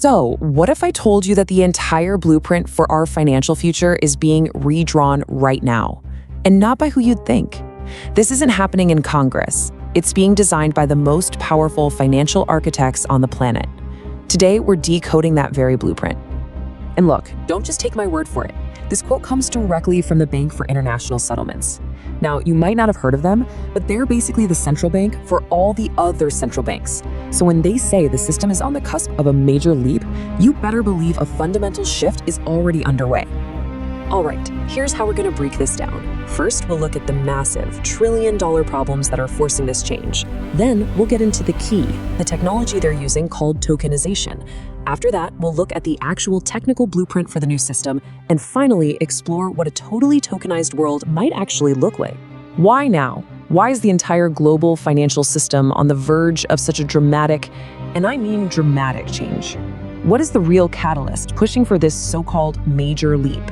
So, what if I told you that the entire blueprint for our financial future is being redrawn right now? And not by who you'd think. This isn't happening in Congress. It's being designed by the most powerful financial architects on the planet. Today, we're decoding that very blueprint. And look, don't just take my word for it. This quote comes directly from the Bank for International Settlements. Now, you might not have heard of them, but they're basically the central bank for all the other central banks. So when they say the system is on the cusp of a major leap, you better believe a fundamental shift is already underway. All right, here's how we're going to break this down. First, we'll look at the massive trillion-dollar problems that are forcing this change. Then, we'll get into the key, the technology they're using called tokenization. After that, we'll look at the actual technical blueprint for the new system, and finally explore what a totally tokenized world might actually look like. Why now? Why is the entire global financial system on the verge of such a dramatic, and I mean dramatic, change? What is the real catalyst pushing for this so-called major leap?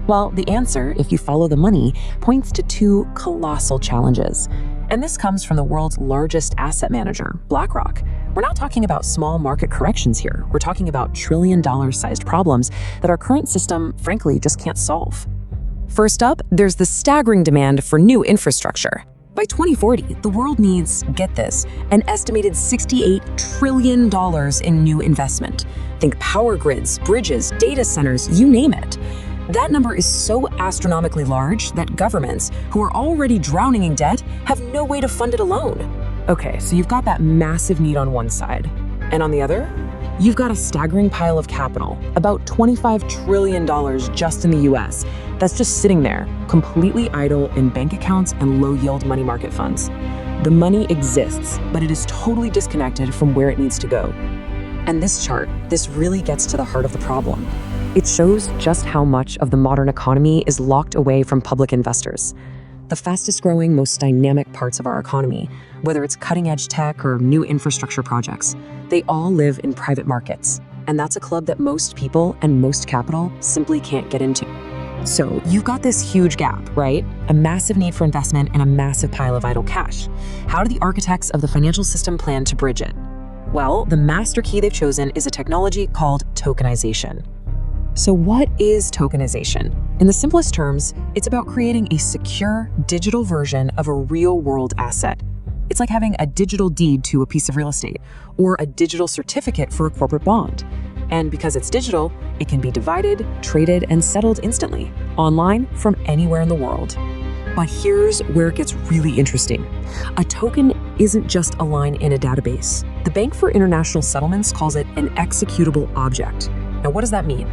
Well, the answer, if you follow the money, points to two colossal challenges. And this comes from the world's largest asset manager, BlackRock. We're not talking about small market corrections here. We're talking about trillion-dollar-sized problems that our current system, frankly, just can't solve. First up, there's the staggering demand for new infrastructure. By 2040, the world needs, get this, an estimated $68 trillion in new investment. Think power grids, bridges, data centers, you name it. That number is so astronomically large that governments, who are already drowning in debt, have no way to fund it alone. Okay, so you've got that massive need on one side. And on the other, you've got a staggering pile of capital, about $25 trillion just in the US, that's just sitting there, completely idle in bank accounts and low-yield money market funds. The money exists, but it is totally disconnected from where it needs to go. And this chart, this really gets to the heart of the problem. It shows just how much of the modern economy is locked away from public investors. The fastest growing, most dynamic parts of our economy, whether it's cutting-edge tech or new infrastructure projects, they all live in private markets. And that's a club that most people and most capital simply can't get into. So you've got this huge gap, right? A massive need for investment and a massive pile of idle cash. How do the architects of the financial system plan to bridge it? Well, the master key they've chosen is a technology called tokenization. So what is tokenization? In the simplest terms, it's about creating a secure digital version of a real-world asset. It's like having a digital deed to a piece of real estate or a digital certificate for a corporate bond. And because it's digital, it can be divided, traded, and settled instantly, online from anywhere in the world. But here's where it gets really interesting. A token isn't just a line in a database. The Bank for International Settlements calls it an executable object. Now, what does that mean?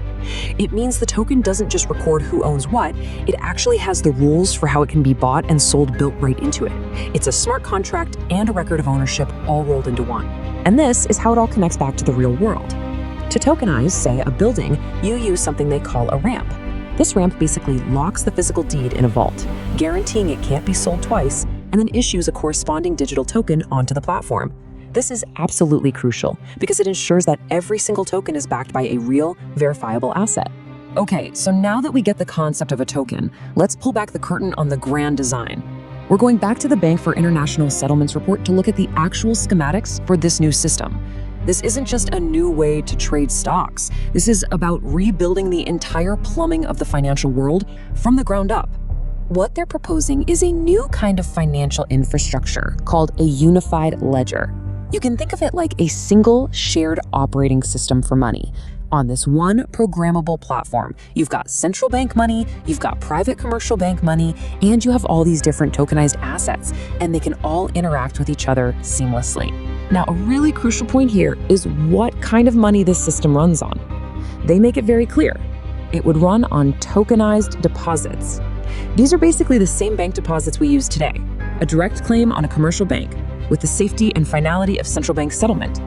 It means the token doesn't just record who owns what, it actually has the rules for how it can be bought and sold built right into it. It's a smart contract and a record of ownership all rolled into one. And this is how it all connects back to the real world. To tokenize, say, a building, you use something they call a ramp. This ramp basically locks the physical deed in a vault, guaranteeing it can't be sold twice, and then issues a corresponding digital token onto the platform. This is absolutely crucial because it ensures that every single token is backed by a real, verifiable asset. Okay, so now that we get the concept of a token, let's pull back the curtain on the grand design. We're going back to the Bank for International Settlements report to look at the actual schematics for this new system. This isn't just a new way to trade stocks. This is about rebuilding the entire plumbing of the financial world from the ground up. What they're proposing is a new kind of financial infrastructure called a unified ledger. You can think of it like a single shared operating system for money. On this one programmable platform, you've got central bank money, you've got private commercial bank money, and you have all these different tokenized assets, and they can all interact with each other seamlessly. Now, a really crucial point here is what kind of money this system runs on. They make it very clear. It would run on tokenized deposits. These are basically the same bank deposits we use today, a direct claim on a commercial bank, with the safety and finality of central bank settlement.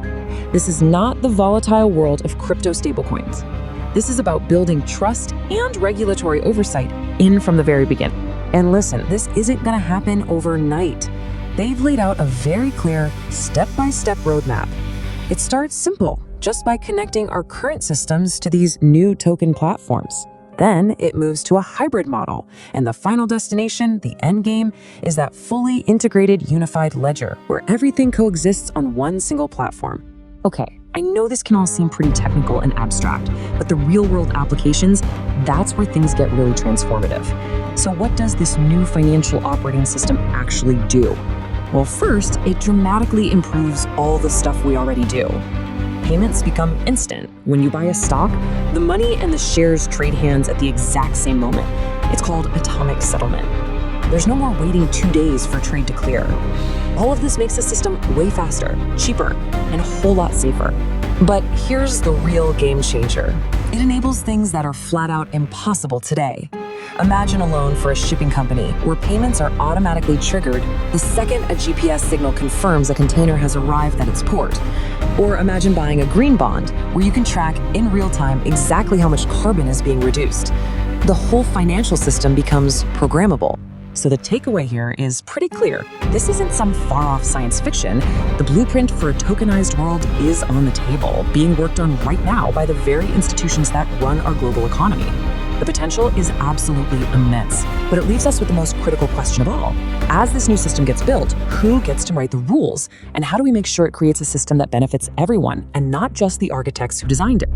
This is not the volatile world of crypto stablecoins. This is about building trust and regulatory oversight in from the very beginning. And listen, this isn't going to happen overnight. They've laid out a very clear step-by-step roadmap. It starts simple, just by connecting our current systems to these new token platforms. Then it moves to a hybrid model, and the final destination, the end game, is that fully integrated unified ledger where everything coexists on one single platform. Okay, I know this can all seem pretty technical and abstract, but the real-world applications, that's where things get really transformative. So what does this new financial operating system actually do? Well, first, it dramatically improves all the stuff we already do. Payments become instant. When you buy a stock, the money and the shares trade hands at the exact same moment. It's called atomic settlement. There's no more waiting 2 days for trade to clear. All of this makes the system way faster, cheaper, and a whole lot safer. But here's the real game changer. It enables things that are flat out impossible today. Imagine a loan for a shipping company where payments are automatically triggered the second a GPS signal confirms a container has arrived at its port. Or imagine buying a green bond where you can track in real time exactly how much carbon is being reduced. The whole financial system becomes programmable. So the takeaway here is pretty clear. This isn't some far-off science fiction. The blueprint for a tokenized world is on the table, being worked on right now by the very institutions that run our global economy. The potential is absolutely immense, but it leaves us with the most critical question of all. As this new system gets built, who gets to write the rules? And how do we make sure it creates a system that benefits everyone and not just the architects who designed it?